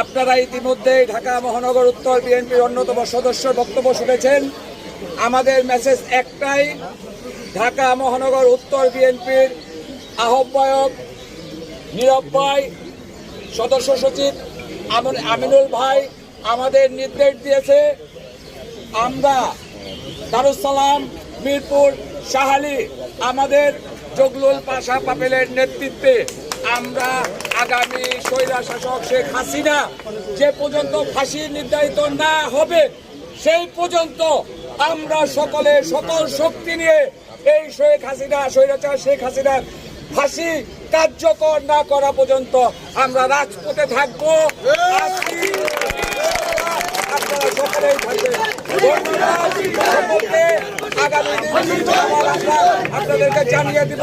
আপনারা ইতিমধ্যে ঢাকা মহানগর উত্তর বিএনপির অন্যতম সদস্য বক্তব্য শুনেছেন। আমাদের মেসেজ একটাই, ঢাকা মহানগর উত্তর বিএনপির আহ্বায়ক নীরব ভাই, সদস্য সচিব আমিনুল ভাই আমাদের নির্দেশ দিয়েছে, আমরা দারুস সালাম, মিরপুর, শাহালি আমাদের জগলুল পাশা পাপেলের নেতৃত্বে আমরা আগামী স্বৈরা শাসক শেখ হাসিনা যে পর্যন্ত ফাঁসি নির্ধারিত না হবে সেই পর্যন্ত আমরা সকল শক্তি নিয়ে এই স্বৈরাচার শেখ হাসিনার ফাঁসি কার্যকর না করা পর্যন্ত আমরা রাজপথে থাকবো। আপনারা সকলেই থাকবেন। সকলকে আগামী দিন আপনাদেরকে জানিয়ে দিব।